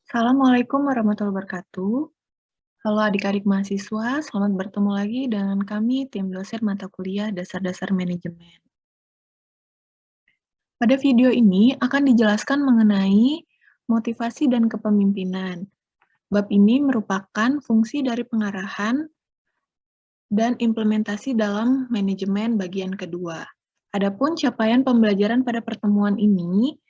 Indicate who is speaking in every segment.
Speaker 1: Assalamualaikum warahmatullahi wabarakatuh. Halo adik-adik mahasiswa, selamat bertemu lagi dengan kami tim dosen mata kuliah Dasar-Dasar Manajemen. Pada video ini akan dijelaskan mengenai motivasi dan kepemimpinan. Bab ini merupakan fungsi dari pengarahan dan implementasi dalam manajemen bagian kedua. Adapun capaian pembelajaran pada pertemuan ini,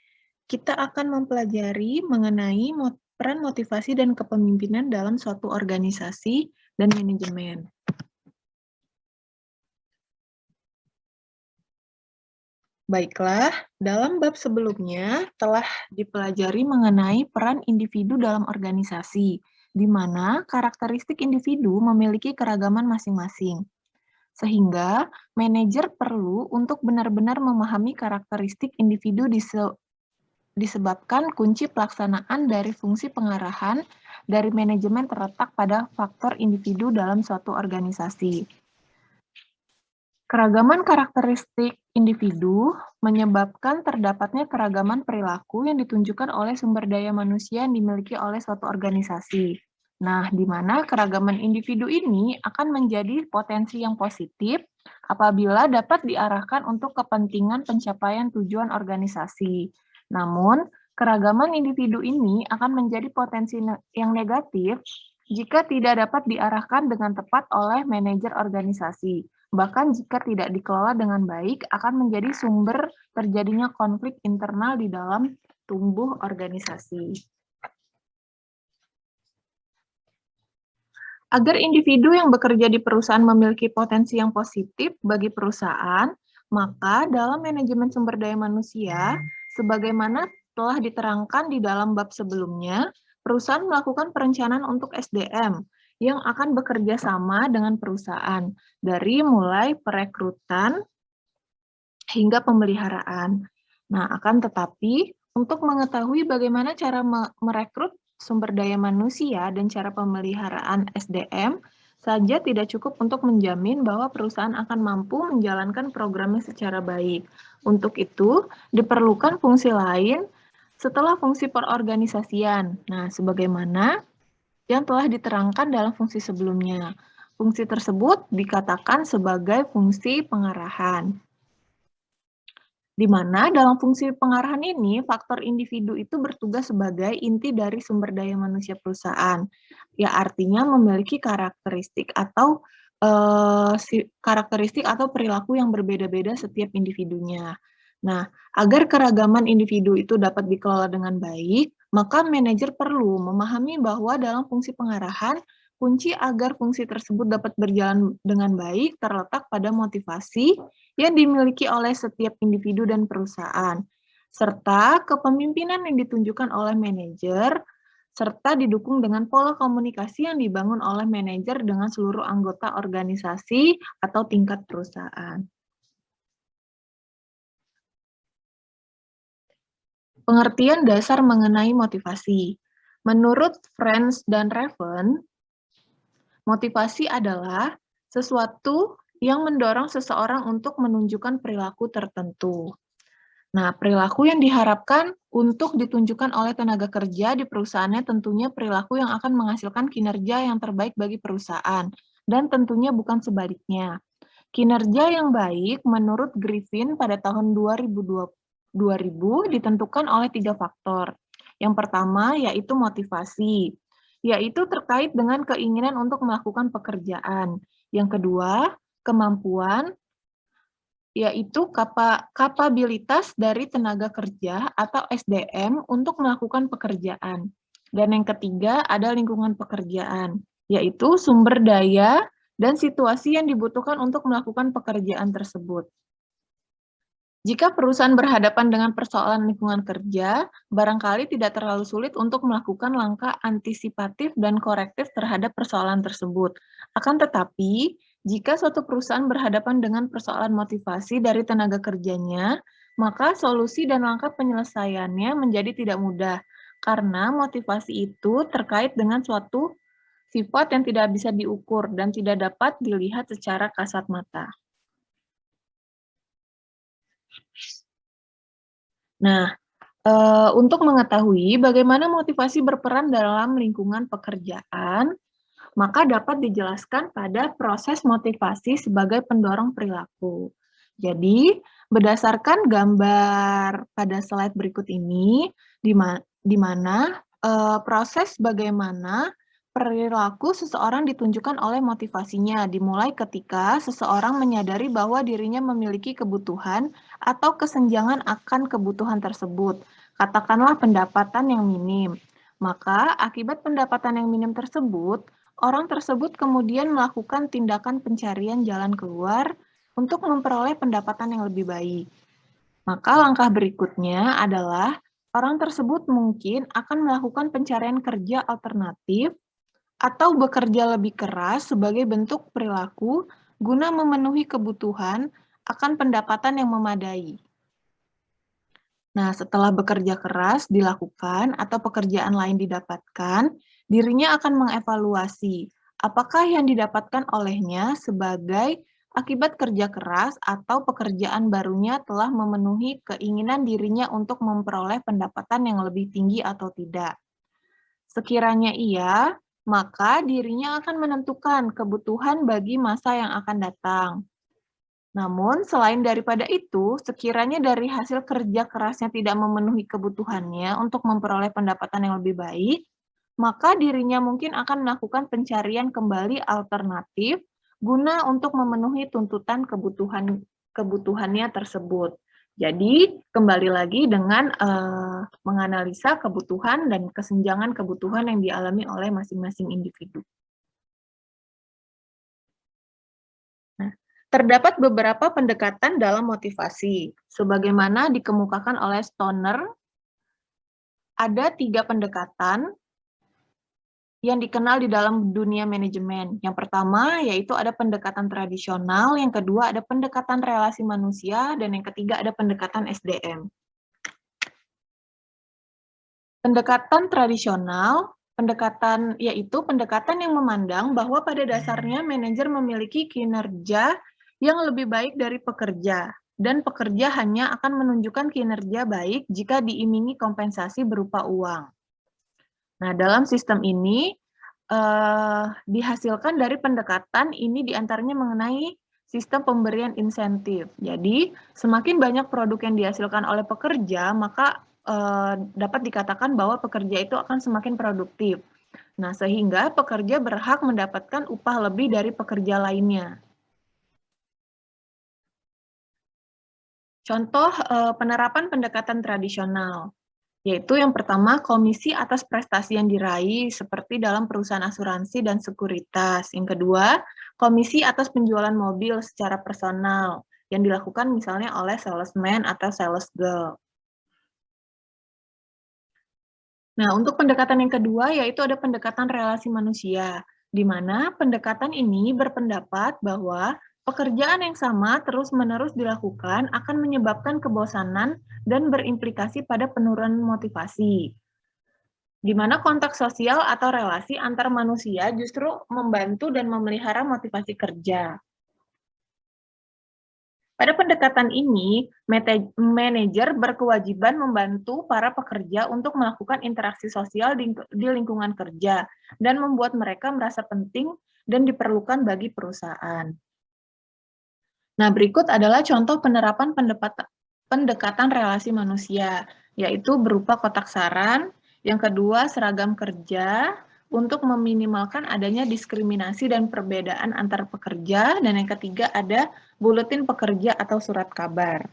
Speaker 1: kita akan mempelajari mengenai peran motivasi dan kepemimpinan dalam suatu organisasi dan manajemen. Baiklah, dalam bab sebelumnya telah dipelajari mengenai peran individu dalam organisasi, di mana karakteristik individu memiliki keragaman masing-masing. Sehingga manajer perlu untuk benar-benar memahami karakteristik individu disebabkan kunci pelaksanaan dari fungsi pengarahan dari manajemen terletak pada faktor individu dalam suatu organisasi. Keragaman karakteristik individu menyebabkan terdapatnya keragaman perilaku yang ditunjukkan oleh sumber daya manusia yang dimiliki oleh suatu organisasi. Nah, di mana keragaman individu ini akan menjadi potensi yang positif apabila dapat diarahkan untuk kepentingan pencapaian tujuan organisasi. Namun, keragaman individu ini akan menjadi potensi yang negatif jika tidak dapat diarahkan dengan tepat oleh manajer organisasi. Bahkan jika tidak dikelola dengan baik, akan menjadi sumber terjadinya konflik internal di dalam tubuh organisasi. Agar individu yang bekerja di perusahaan memiliki potensi yang positif bagi perusahaan, maka dalam manajemen sumber daya manusia, sebagaimana telah diterangkan di dalam bab sebelumnya, perusahaan melakukan perencanaan untuk SDM yang akan bekerja sama dengan perusahaan, dari mulai perekrutan hingga pemeliharaan. Nah, akan tetapi untuk mengetahui bagaimana cara merekrut sumber daya manusia dan cara pemeliharaan SDM saja tidak cukup untuk menjamin bahwa perusahaan akan mampu menjalankan programnya secara baik. Untuk itu, diperlukan fungsi lain setelah fungsi perorganisasian. Nah, sebagaimana yang telah diterangkan dalam fungsi sebelumnya. Fungsi tersebut dikatakan sebagai fungsi pengarahan. Di mana dalam fungsi pengarahan ini, faktor individu itu bertugas sebagai inti dari sumber daya manusia perusahaan. Ya, artinya memiliki karakteristik atau karakteristik atau perilaku yang berbeda-beda setiap individunya. Nah, agar keragaman individu itu dapat dikelola dengan baik, maka manajer perlu memahami bahwa dalam fungsi pengarahan, kunci agar fungsi tersebut dapat berjalan dengan baik terletak pada motivasi yang dimiliki oleh setiap individu dan perusahaan, serta kepemimpinan yang ditunjukkan oleh manajer, serta didukung dengan pola komunikasi yang dibangun oleh manajer dengan seluruh anggota organisasi atau tingkat perusahaan. Pengertian dasar mengenai motivasi. Menurut Friends dan Raven, motivasi adalah sesuatu yang mendorong seseorang untuk menunjukkan perilaku tertentu. Nah, perilaku yang diharapkan untuk ditunjukkan oleh tenaga kerja di perusahaannya tentunya perilaku yang akan menghasilkan kinerja yang terbaik bagi perusahaan, dan tentunya bukan sebaliknya. Kinerja yang baik menurut Griffin pada tahun 2000 ditentukan oleh 3 faktor. Yang pertama yaitu motivasi, yaitu terkait dengan keinginan untuk melakukan pekerjaan. Yang kedua, kemampuan, yaitu kapabilitas dari tenaga kerja atau SDM untuk melakukan pekerjaan. Dan yang ketiga ada lingkungan pekerjaan, yaitu sumber daya dan situasi yang dibutuhkan untuk melakukan pekerjaan tersebut. Jika perusahaan berhadapan dengan persoalan lingkungan kerja, barangkali tidak terlalu sulit untuk melakukan langkah antisipatif dan korektif terhadap persoalan tersebut. Akan tetapi, jika suatu perusahaan berhadapan dengan persoalan motivasi dari tenaga kerjanya, maka solusi dan langkah penyelesaiannya menjadi tidak mudah, karena motivasi itu terkait dengan suatu sifat yang tidak bisa diukur dan tidak dapat dilihat secara kasat mata. Nah, Untuk mengetahui bagaimana motivasi berperan dalam lingkungan pekerjaan, maka dapat dijelaskan pada proses motivasi sebagai pendorong perilaku. Jadi, berdasarkan gambar pada slide berikut ini, di mana proses bagaimana perilaku seseorang ditunjukkan oleh motivasinya, dimulai ketika seseorang menyadari bahwa dirinya memiliki kebutuhan atau kesenjangan akan kebutuhan tersebut. Katakanlah pendapatan yang minim. Maka, akibat pendapatan yang minim tersebut, orang tersebut kemudian melakukan tindakan pencarian jalan keluar untuk memperoleh pendapatan yang lebih baik. Maka langkah berikutnya adalah orang tersebut mungkin akan melakukan pencarian kerja alternatif atau bekerja lebih keras sebagai bentuk perilaku guna memenuhi kebutuhan akan pendapatan yang memadai. Nah, setelah bekerja keras dilakukan atau pekerjaan lain didapatkan, dirinya akan mengevaluasi apakah yang didapatkan olehnya sebagai akibat kerja keras atau pekerjaan barunya telah memenuhi keinginan dirinya untuk memperoleh pendapatan yang lebih tinggi atau tidak. Sekiranya iya, maka dirinya akan menentukan kebutuhan bagi masa yang akan datang. Namun, selain daripada itu, sekiranya dari hasil kerja kerasnya tidak memenuhi kebutuhannya untuk memperoleh pendapatan yang lebih baik, maka dirinya mungkin akan melakukan pencarian kembali alternatif guna untuk memenuhi tuntutan kebutuhannya tersebut. Jadi, kembali lagi dengan menganalisa kebutuhan dan kesenjangan kebutuhan yang dialami oleh masing-masing individu. Terdapat beberapa pendekatan dalam motivasi. Sebagaimana dikemukakan oleh Stoner, ada 3 pendekatan yang dikenal di dalam dunia manajemen. Yang pertama yaitu ada pendekatan tradisional, yang kedua ada pendekatan relasi manusia, dan yang ketiga ada pendekatan SDM. Pendekatan tradisional, yaitu pendekatan yang memandang bahwa pada dasarnya manajer memiliki kinerja yang lebih baik dari pekerja, dan pekerja hanya akan menunjukkan kinerja baik jika diiming-imingi kompensasi berupa uang. Nah, dalam sistem ini dihasilkan dari pendekatan ini diantaranya mengenai sistem pemberian insentif. Jadi, semakin banyak produk yang dihasilkan oleh pekerja, maka dapat dikatakan bahwa pekerja itu akan semakin produktif. Nah, sehingga pekerja berhak mendapatkan upah lebih dari pekerja lainnya. Contoh penerapan pendekatan tradisional, yaitu yang pertama komisi atas prestasi yang diraih seperti dalam perusahaan asuransi dan sekuritas. Yang kedua, komisi atas penjualan mobil secara personal yang dilakukan misalnya oleh salesman atau sales girl. Nah, untuk pendekatan yang kedua yaitu ada pendekatan relasi manusia, di mana pendekatan ini berpendapat bahwa pekerjaan yang sama terus-menerus dilakukan akan menyebabkan kebosanan dan berimplikasi pada penurunan motivasi. Di mana kontak sosial atau relasi antar manusia justru membantu dan memelihara motivasi kerja. Pada pendekatan ini, manajer berkewajiban membantu para pekerja untuk melakukan interaksi sosial di lingkungan kerja dan membuat mereka merasa penting dan diperlukan bagi perusahaan. Nah, berikut adalah contoh penerapan pendekatan relasi manusia, yaitu berupa kotak saran, yang kedua seragam kerja, untuk meminimalkan adanya diskriminasi dan perbedaan antar pekerja, dan yang ketiga ada buletin pekerja atau surat kabar.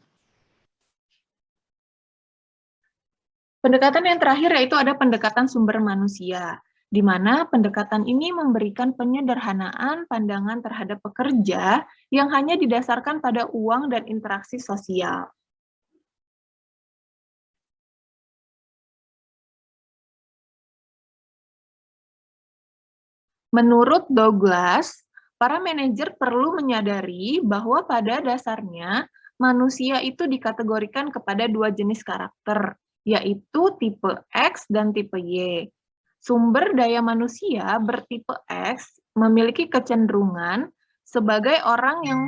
Speaker 1: Pendekatan yang terakhir yaitu ada pendekatan sumber manusia, di mana pendekatan ini memberikan penyederhanaan pandangan terhadap pekerja yang hanya didasarkan pada uang dan interaksi sosial. Menurut Douglas, para manajer perlu menyadari bahwa pada dasarnya manusia itu dikategorikan kepada 2 jenis karakter, yaitu tipe X dan tipe Y. Sumber daya manusia bertipe X memiliki kecenderungan sebagai orang yang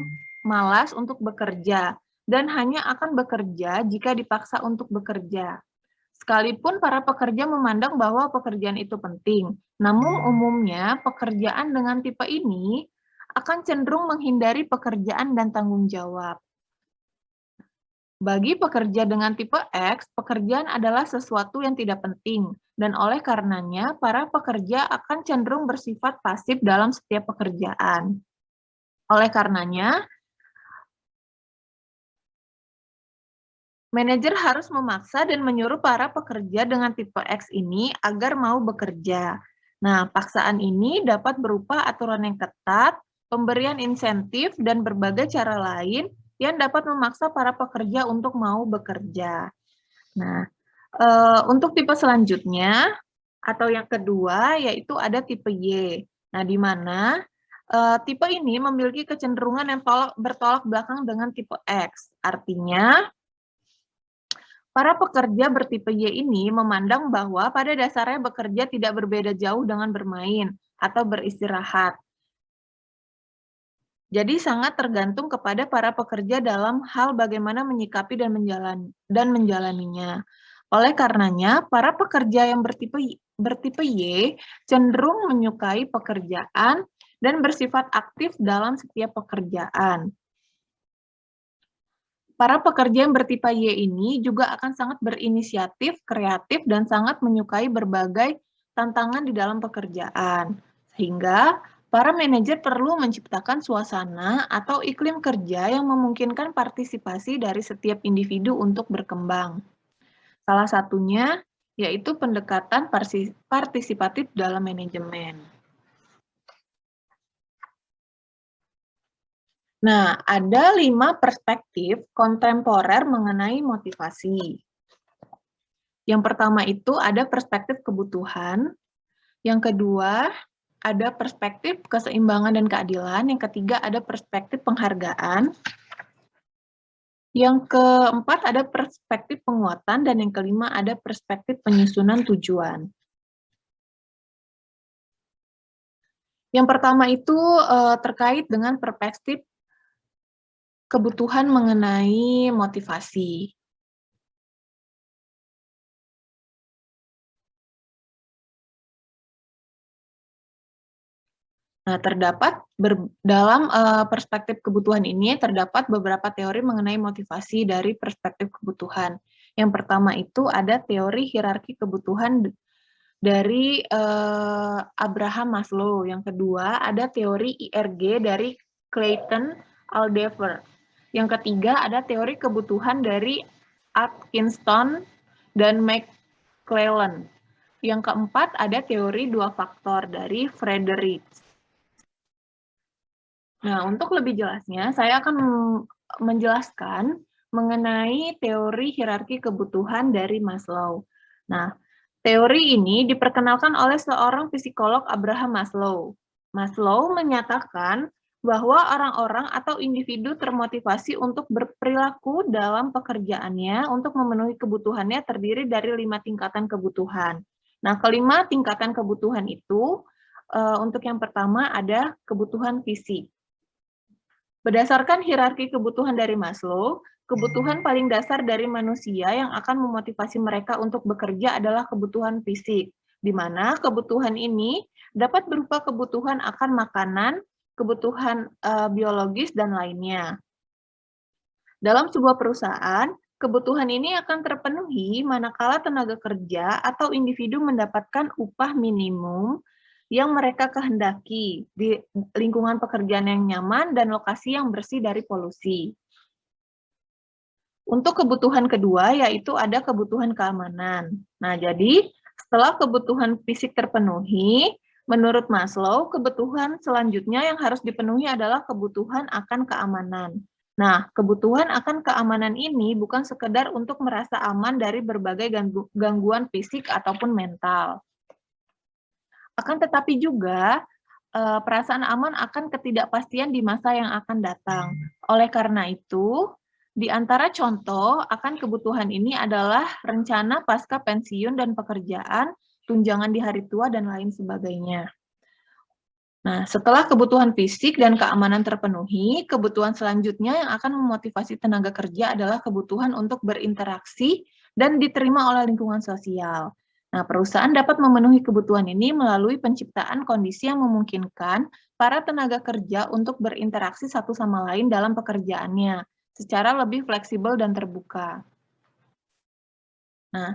Speaker 1: malas untuk bekerja dan hanya akan bekerja jika dipaksa untuk bekerja. Sekalipun para pekerja memandang bahwa pekerjaan itu penting, namun umumnya pekerjaan dengan tipe ini akan cenderung menghindari pekerjaan dan tanggung jawab. Bagi pekerja dengan tipe X, pekerjaan adalah sesuatu yang tidak penting, dan oleh karenanya para pekerja akan cenderung bersifat pasif dalam setiap pekerjaan. Oleh karenanya, manajer harus memaksa dan menyuruh para pekerja dengan tipe X ini agar mau bekerja. Nah, paksaan ini dapat berupa aturan yang ketat, pemberian insentif, dan berbagai cara lain yang dapat memaksa para pekerja untuk mau bekerja. Nah, untuk tipe selanjutnya atau yang kedua yaitu ada tipe Y. Nah, di mana tipe ini memiliki kecenderungan yang bertolak belakang dengan tipe X. Artinya, para pekerja bertipe Y ini memandang bahwa pada dasarnya bekerja tidak berbeda jauh dengan bermain atau beristirahat. Jadi sangat tergantung kepada para pekerja dalam hal bagaimana menyikapi dan menjalaninya. Oleh karenanya, para pekerja yang bertipe Y cenderung menyukai pekerjaan dan bersifat aktif dalam setiap pekerjaan. Para pekerja yang bertipe Y ini juga akan sangat berinisiatif, kreatif, dan sangat menyukai berbagai tantangan di dalam pekerjaan. Sehingga para manajer perlu menciptakan suasana atau iklim kerja yang memungkinkan partisipasi dari setiap individu untuk berkembang. Salah satunya yaitu pendekatan partisipatif dalam manajemen. Nah, ada 5 perspektif kontemporer mengenai motivasi. Yang pertama itu ada perspektif kebutuhan, yang kedua ada perspektif keseimbangan dan keadilan, yang ketiga ada perspektif penghargaan, yang keempat ada perspektif penguatan, dan yang kelima ada perspektif penyusunan tujuan. Yang pertama itu terkait dengan perspektif kebutuhan mengenai motivasi. Nah, dalam perspektif kebutuhan ini terdapat beberapa teori mengenai motivasi dari perspektif kebutuhan. Yang pertama itu ada teori hierarki kebutuhan dari Abraham Maslow. Yang kedua ada teori IRG dari Clayton Aldefer. Yang ketiga ada teori kebutuhan dari Atkinson dan McClellan. Yang keempat ada teori dua faktor dari Frederick. Nah, untuk lebih jelasnya, saya akan menjelaskan mengenai teori hierarki kebutuhan dari Maslow. Nah, teori ini diperkenalkan oleh seorang psikolog Abraham Maslow. Maslow menyatakan bahwa orang-orang atau individu termotivasi untuk berperilaku dalam pekerjaannya untuk memenuhi kebutuhannya terdiri dari 5 tingkatan kebutuhan. Nah, kelima tingkatan kebutuhan itu, untuk yang pertama ada kebutuhan fisik. Berdasarkan hierarki kebutuhan dari Maslow, kebutuhan paling dasar dari manusia yang akan memotivasi mereka untuk bekerja adalah kebutuhan fisik, di mana kebutuhan ini dapat berupa kebutuhan akan makanan, kebutuhan biologis, dan lainnya. Dalam sebuah perusahaan, kebutuhan ini akan terpenuhi manakala tenaga kerja atau individu mendapatkan upah minimum yang mereka kehendaki di lingkungan pekerjaan yang nyaman dan lokasi yang bersih dari polusi. Untuk kebutuhan kedua yaitu ada kebutuhan keamanan. Nah, jadi setelah kebutuhan fisik terpenuhi, menurut Maslow, kebutuhan selanjutnya yang harus dipenuhi adalah kebutuhan akan keamanan. Nah, kebutuhan akan keamanan ini bukan sekedar untuk merasa aman dari berbagai gangguan fisik ataupun mental. Akan tetapi juga perasaan aman akan ketidakpastian di masa yang akan datang. Oleh karena itu, di antara contoh akan kebutuhan ini adalah rencana pasca pensiun dan pekerjaan, tunjangan di hari tua, dan lain sebagainya. Nah, setelah kebutuhan fisik dan keamanan terpenuhi, kebutuhan selanjutnya yang akan memotivasi tenaga kerja adalah kebutuhan untuk berinteraksi dan diterima oleh lingkungan sosial. Nah, perusahaan dapat memenuhi kebutuhan ini melalui penciptaan kondisi yang memungkinkan para tenaga kerja untuk berinteraksi satu sama lain dalam pekerjaannya secara lebih fleksibel dan terbuka. Nah,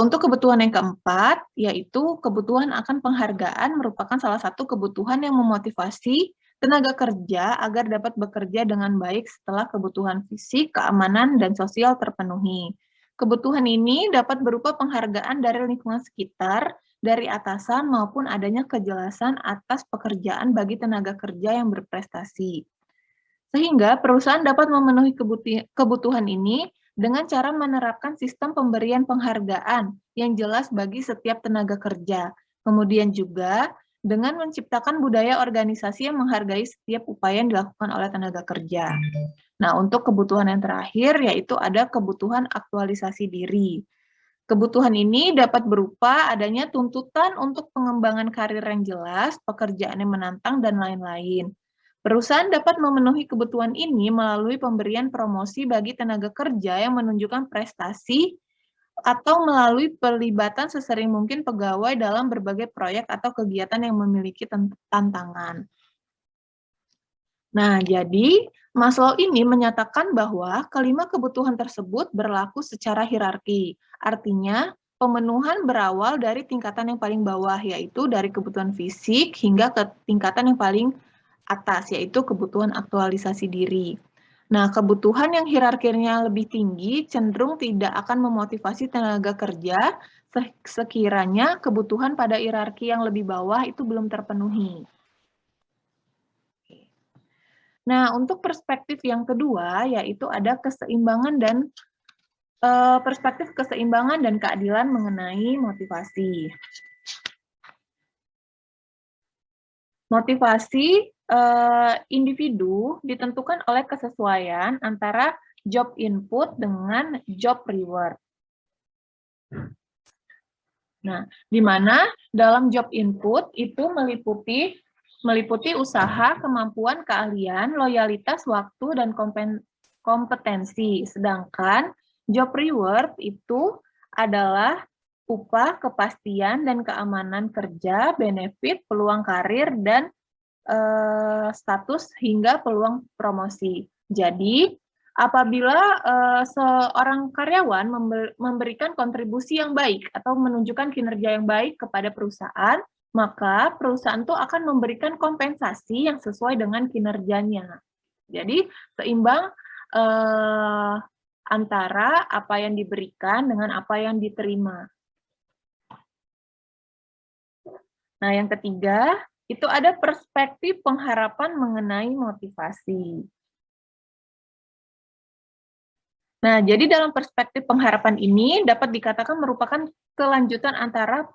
Speaker 1: untuk kebutuhan yang keempat, yaitu kebutuhan akan penghargaan merupakan salah satu kebutuhan yang memotivasi tenaga kerja agar dapat bekerja dengan baik setelah kebutuhan fisik, keamanan, dan sosial terpenuhi. Kebutuhan ini dapat berupa penghargaan dari lingkungan sekitar, dari atasan maupun adanya kejelasan atas pekerjaan bagi tenaga kerja yang berprestasi. Sehingga perusahaan dapat memenuhi kebutuhan ini dengan cara menerapkan sistem pemberian penghargaan yang jelas bagi setiap tenaga kerja. Kemudian juga dengan menciptakan budaya organisasi yang menghargai setiap upaya yang dilakukan oleh tenaga kerja. Nah, untuk kebutuhan yang terakhir yaitu ada kebutuhan aktualisasi diri. Kebutuhan ini dapat berupa adanya tuntutan untuk pengembangan karir yang jelas, pekerjaan yang menantang, dan lain-lain. Perusahaan dapat memenuhi kebutuhan ini melalui pemberian promosi bagi tenaga kerja yang menunjukkan prestasi atau melalui pelibatan sesering mungkin pegawai dalam berbagai proyek atau kegiatan yang memiliki tantangan. Nah, jadi Maslow ini menyatakan bahwa kelima kebutuhan tersebut berlaku secara hierarki. Artinya, pemenuhan berawal dari tingkatan yang paling bawah, yaitu dari kebutuhan fisik hingga ke tingkatan yang paling atas, yaitu kebutuhan aktualisasi diri. Nah, kebutuhan yang hierarkinya lebih tinggi cenderung tidak akan memotivasi tenaga kerja sekiranya kebutuhan pada hierarki yang lebih bawah itu belum terpenuhi. Nah, untuk perspektif yang kedua, yaitu ada keseimbangan dan perspektif keseimbangan dan keadilan mengenai motivasi. Motivasi individu ditentukan oleh kesesuaian antara job input dengan job reward. Nah, di mana dalam job input itu meliputi usaha, kemampuan, keahlian, loyalitas, waktu, dan kompetensi. Sedangkan job reward itu adalah upah, kepastian, dan keamanan kerja, benefit, peluang karir, dan status hingga peluang promosi. Jadi, apabila seorang karyawan memberikan kontribusi yang baik atau menunjukkan kinerja yang baik kepada perusahaan, maka perusahaan itu akan memberikan kompensasi yang sesuai dengan kinerjanya. Jadi, seimbang antara apa yang diberikan dengan apa yang diterima. Nah, yang ketiga, itu ada perspektif pengharapan mengenai motivasi. Nah, jadi dalam perspektif pengharapan ini dapat dikatakan merupakan kelanjutan antara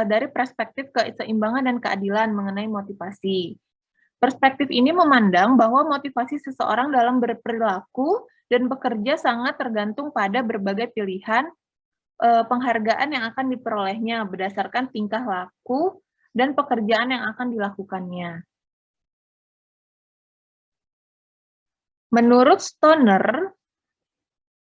Speaker 1: dari perspektif keseimbangan dan keadilan mengenai motivasi. Perspektif ini memandang bahwa motivasi seseorang dalam berperilaku dan bekerja sangat tergantung pada berbagai pilihan penghargaan yang akan diperolehnya berdasarkan tingkah laku dan pekerjaan yang akan dilakukannya. Menurut Stoner,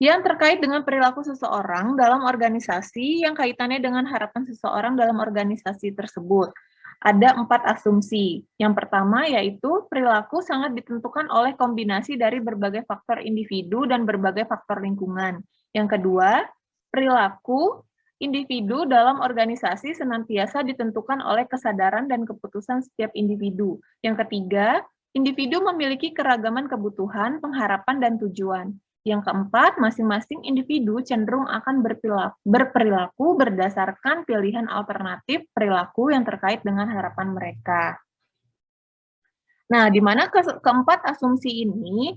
Speaker 1: yang terkait dengan perilaku seseorang dalam organisasi yang kaitannya dengan harapan seseorang dalam organisasi tersebut. Ada 4 asumsi. Yang pertama yaitu perilaku sangat ditentukan oleh kombinasi dari berbagai faktor individu dan berbagai faktor lingkungan. Yang kedua, perilaku individu dalam organisasi senantiasa ditentukan oleh kesadaran dan keputusan setiap individu. Yang ketiga, individu memiliki keragaman kebutuhan, pengharapan, dan tujuan. Yang keempat, masing-masing individu cenderung akan berperilaku berdasarkan pilihan alternatif perilaku yang terkait dengan harapan mereka. Nah, di mana keempat asumsi ini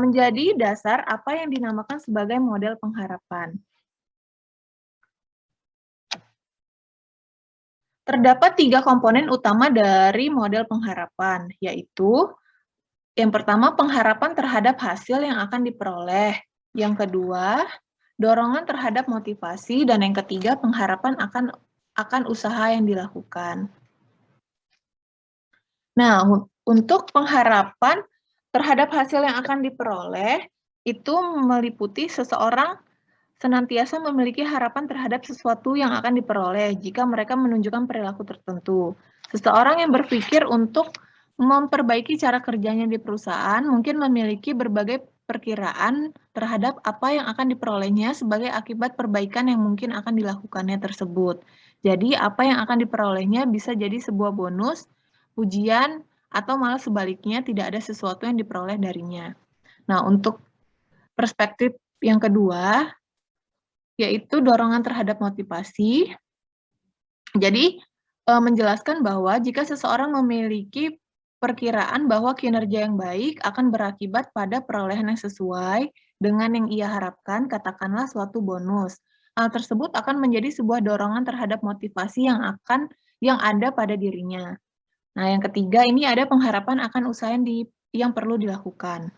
Speaker 1: menjadi dasar apa yang dinamakan sebagai model pengharapan. Terdapat 3 komponen utama dari model pengharapan, yaitu yang pertama, pengharapan terhadap hasil yang akan diperoleh. Yang kedua, dorongan terhadap motivasi. Dan yang ketiga, pengharapan akan usaha yang dilakukan. Nah, untuk pengharapan terhadap hasil yang akan diperoleh, itu meliputi seseorang senantiasa memiliki harapan terhadap sesuatu yang akan diperoleh jika mereka menunjukkan perilaku tertentu. Seseorang yang berpikir untuk memperbaiki cara kerjanya di perusahaan mungkin memiliki berbagai perkiraan terhadap apa yang akan diperolehnya sebagai akibat perbaikan yang mungkin akan dilakukannya tersebut. Jadi, apa yang akan diperolehnya bisa jadi sebuah bonus, pujian, atau malah sebaliknya tidak ada sesuatu yang diperoleh darinya. Nah, untuk perspektif yang kedua, yaitu dorongan terhadap motivasi. Jadi, menjelaskan bahwa jika seseorang memiliki perkiraan bahwa kinerja yang baik akan berakibat pada perolehan yang sesuai dengan yang ia harapkan, katakanlah suatu bonus. Hal tersebut akan menjadi sebuah dorongan terhadap motivasi yang ada pada dirinya. Nah, yang ketiga ini ada pengharapan akan usaha yang perlu dilakukan.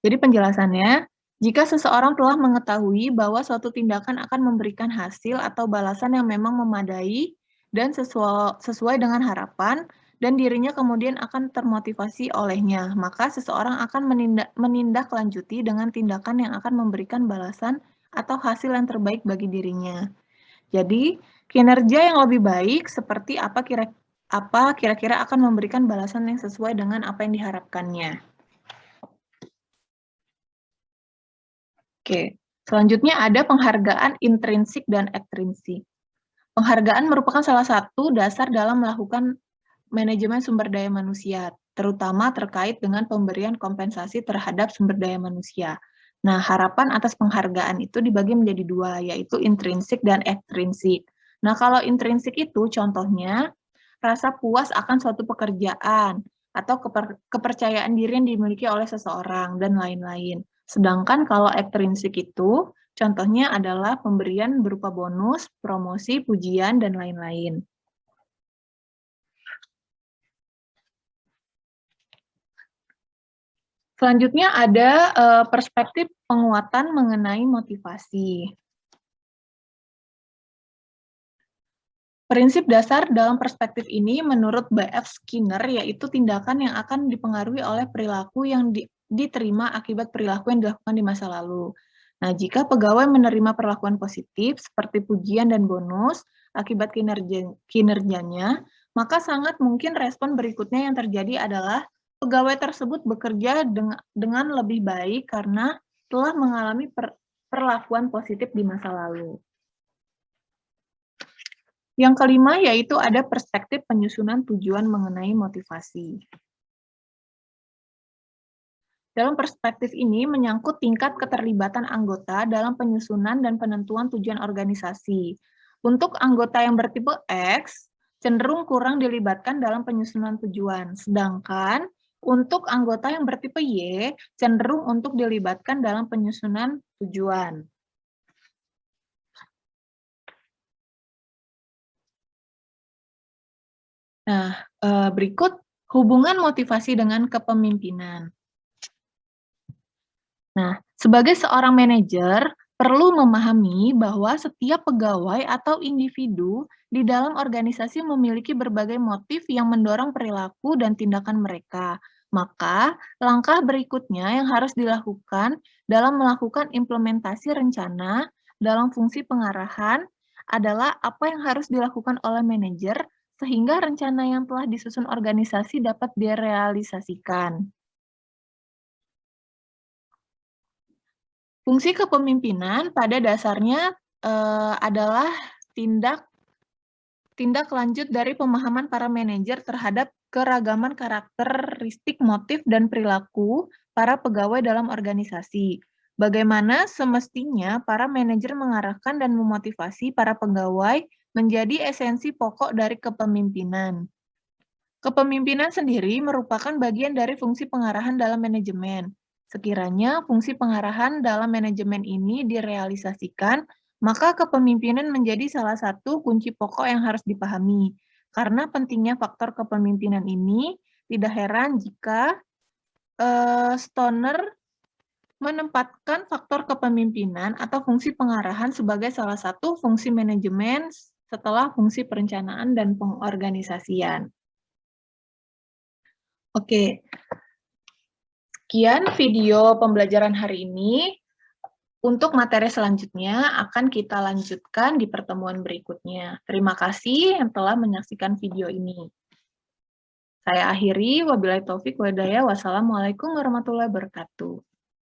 Speaker 1: Jadi penjelasannya, jika seseorang telah mengetahui bahwa suatu tindakan akan memberikan hasil atau balasan yang memang memadai dan sesuai dengan harapan, dan dirinya kemudian akan termotivasi olehnya, maka seseorang akan menindaklanjuti dengan tindakan yang akan memberikan balasan atau hasil yang terbaik bagi dirinya. Jadi, kinerja yang lebih baik seperti apa kira-kira akan memberikan balasan yang sesuai dengan apa yang diharapkannya. Oke, selanjutnya ada penghargaan intrinsik dan ekstrinsik. Penghargaan merupakan salah satu dasar dalam melakukan manajemen sumber daya manusia, terutama terkait dengan pemberian kompensasi terhadap sumber daya manusia. Nah, harapan atas penghargaan itu dibagi menjadi dua, yaitu intrinsik dan ekstrinsik. Nah, kalau intrinsik itu contohnya rasa puas akan suatu pekerjaan atau kepercayaan diri yang dimiliki oleh seseorang dan lain-lain. Sedangkan kalau ekstrinsik itu contohnya adalah pemberian berupa bonus, promosi, pujian, dan lain-lain. Selanjutnya ada perspektif penguatan mengenai motivasi. Prinsip dasar dalam perspektif ini menurut B.F. Skinner yaitu tindakan yang akan dipengaruhi oleh perilaku yang diterima akibat perilaku yang dilakukan di masa lalu. Nah, jika pegawai menerima perlakuan positif seperti pujian dan bonus akibat kinerjanya, maka sangat mungkin respon berikutnya yang terjadi adalah pegawai tersebut bekerja dengan lebih baik karena telah mengalami perlakuan positif di masa lalu. Yang kelima yaitu ada perspektif penyusunan tujuan mengenai motivasi. Dalam perspektif ini menyangkut tingkat keterlibatan anggota dalam penyusunan dan penentuan tujuan organisasi. Untuk anggota yang bertipe X, cenderung kurang dilibatkan dalam penyusunan tujuan, sedangkan untuk anggota yang bertipe Y, cenderung untuk dilibatkan dalam penyusunan tujuan. Nah, berikut hubungan motivasi dengan kepemimpinan. Nah, sebagai seorang manajer, perlu memahami bahwa setiap pegawai atau individu di dalam organisasi memiliki berbagai motif yang mendorong perilaku dan tindakan mereka. Maka, langkah berikutnya yang harus dilakukan dalam melakukan implementasi rencana dalam fungsi pengarahan adalah apa yang harus dilakukan oleh manajer sehingga rencana yang telah disusun organisasi dapat direalisasikan. Fungsi kepemimpinan pada dasarnya adalah tindak lanjut dari pemahaman para manajer terhadap keragaman karakteristik motif dan perilaku para pegawai dalam organisasi. Bagaimana semestinya para manajer mengarahkan dan memotivasi para pegawai menjadi esensi pokok dari kepemimpinan. Kepemimpinan sendiri merupakan bagian dari fungsi pengarahan dalam manajemen. Sekiranya fungsi pengarahan dalam manajemen ini direalisasikan, maka kepemimpinan menjadi salah satu kunci pokok yang harus dipahami. Karena pentingnya faktor kepemimpinan ini, tidak heran jika Stoner menempatkan faktor kepemimpinan atau fungsi pengarahan sebagai salah satu fungsi manajemen setelah fungsi perencanaan dan pengorganisasian. Oke, sekian video pembelajaran hari ini. Untuk materi selanjutnya akan kita lanjutkan di pertemuan berikutnya. Terima kasih yang telah menyaksikan video ini. Saya akhiri, wabillahi taufik wa hidayah. Wassalamualaikum warahmatullahi wabarakatuh.